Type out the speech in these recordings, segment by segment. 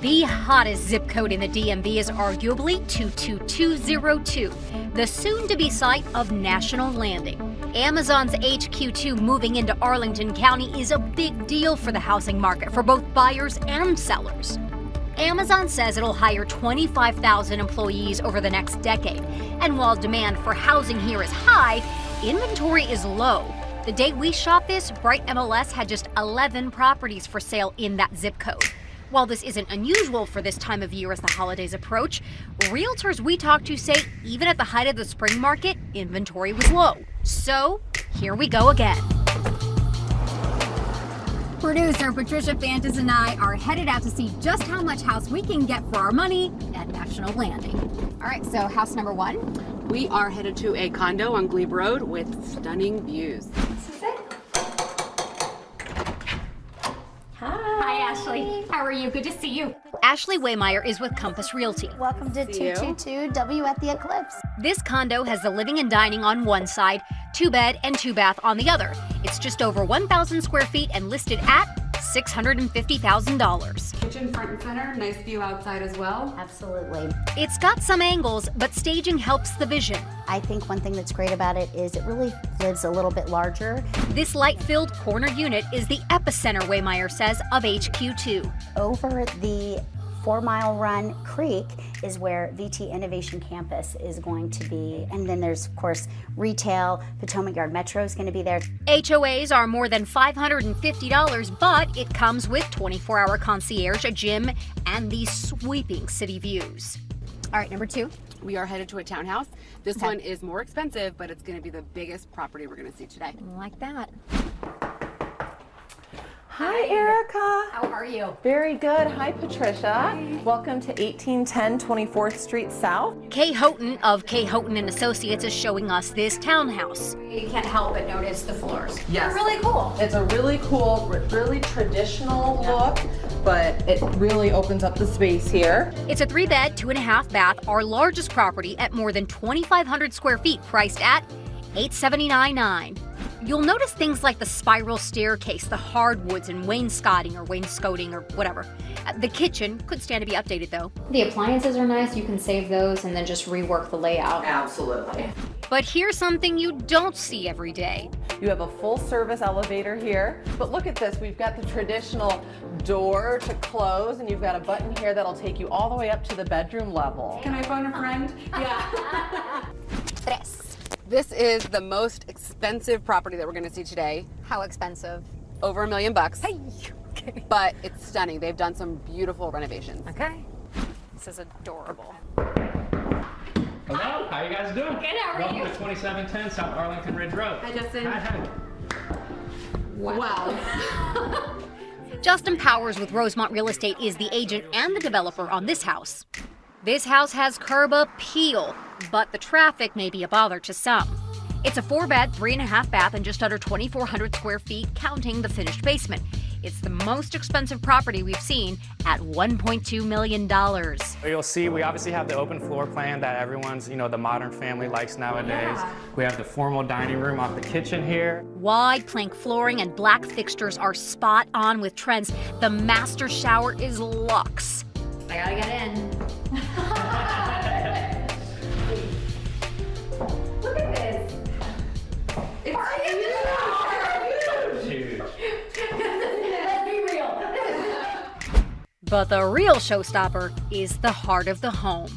The hottest zip code in the DMV is arguably 22202, the soon-to-be site of National Landing. Amazon's HQ2 moving into Arlington County is a big deal for the housing market for both buyers and sellers. Amazon says it'll hire 25,000 employees over the next decade. And while demand for housing here is high, inventory is low. The day we shot this, Bright MLS had just 11 properties for sale in that zip code. While this isn't unusual for this time of year as the holidays approach, realtors we talked to say even at the height of the spring market, inventory was low. So, here we go again. Producer Patricia Fantas and I are headed out to see just how much house we can get for our money at National Landing. All right, so house number 1. We are headed to a condo on Glebe Road with stunning views. This is it. Hi, Ashley. How are you? Good to see you. Ashley Waymeyer is with Compass Realty. Welcome to 222W at the Eclipse. This condo has the living and dining on one side, 2-bed and 2-bath on the other. It's just over 1,000 square feet and listed at $650,000. Kitchen front and center, nice view outside as well. Absolutely. It's got some angles, but staging helps the vision. I think one thing that's great about it is it really lives a little bit larger. This light-filled corner unit is the epicenter, Waymeyer says, of HQ2. Over the 4 Mile Run Creek is where VT Innovation Campus is going to be. And then there's, of course, retail. Potomac Yard Metro is going to be there. HOAs are more than $550, but it comes with 24-hour concierge, a gym, and these sweeping city views. All right, number 2. We are headed to a townhouse. This one is more expensive, but it's going to be the biggest property we're going to see today. Like that. Hi, Erica. How are you? Very good. Hi, Patricia. Hi. Welcome to 1810 24th Street South. Kay Houghton of Kay Houghton and Associates is showing us this townhouse. You can't help but notice the floors. Yes. They're really cool. It's a really cool, really traditional look, but it really opens up the space here. It's a 3-bed, 2.5-bath, our largest property at more than 2,500 square feet, priced at $879,900. You'll notice things like the spiral staircase, the hardwoods and wainscoting or whatever. The kitchen could stand to be updated though. The appliances are nice. You can save those and then just rework the layout. Absolutely. But here's something you don't see every day. You have a full service elevator here, but look at this. We've got the traditional door to close, and you've got a button here that'll take you all the way up to the bedroom level. Can I phone a friend? Yeah. This is the most expensive property that we're going to see today. How expensive? Over $1 million. Hey. Okay. But it's stunning. They've done some beautiful renovations. Okay. This is adorable. Hello, how you guys doing? Good, how are Welcome you? to 2710 South Arlington Ridge Road. Hi, Justin. Hi. Wow. Justin Powers with Rosemont Real Estate is the agent and the developer on this house. This house has curb appeal, but the traffic may be a bother to some. It's a 4-bed, 3.5-bath, and just under 2,400 square feet, counting the finished basement. It's the most expensive property we've seen at $1.2 million. You'll see we obviously have the open floor plan that everyone's, the modern family likes nowadays. Yeah. We have the formal dining room off the kitchen here. Wide plank flooring and black fixtures are spot on with trends. The master shower is luxe. I gotta get in. Look at this. Huge. Let's be real. But the real showstopper is the heart of the home.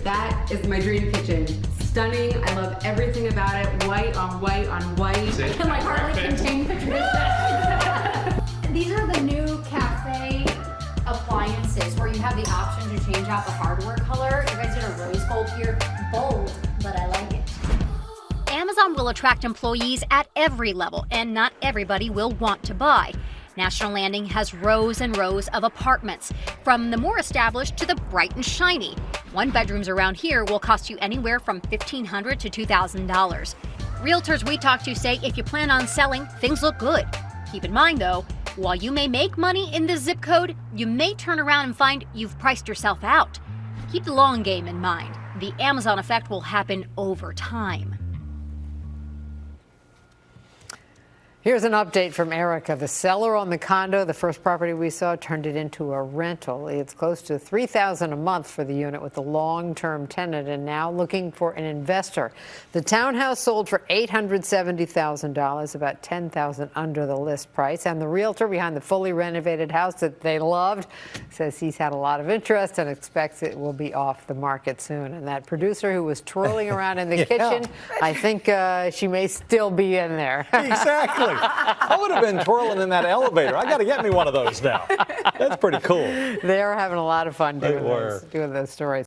That is my dream kitchen. Stunning. I love everything about it. White on white on white. Can my hardly contain Patricia? These are the new cafe appliances where you have the option to change out the hardware color. You guys did a rose gold here. Bold, but I like it. Amazon will attract employees at every level, and not everybody will want to buy. National Landing has rows and rows of apartments, from the more established to the bright and shiny. 1-bedrooms around here will cost you anywhere from $1,500 to $2,000. Realtors we talk to say if you plan on selling, things look good. Keep in mind, though, while you may make money in this zip code, you may turn around and find you've priced yourself out. Keep the long game in mind. The Amazon effect will happen over time. Here's an update from Erica. The seller on the condo, the first property we saw, turned it into a rental. It's close to $3,000 a month for the unit with a long-term tenant and now looking for an investor. The townhouse sold for $870,000, about $10,000 under the list price. And the realtor behind the fully renovated house that they loved says he's had a lot of interest and expects it will be off the market soon. And that producer who was twirling around in the kitchen, I think she may still be in there. Exactly. I would have been twirling in that elevator. I got to get me one of those now. That's pretty cool. They're having a lot of fun doing those stories.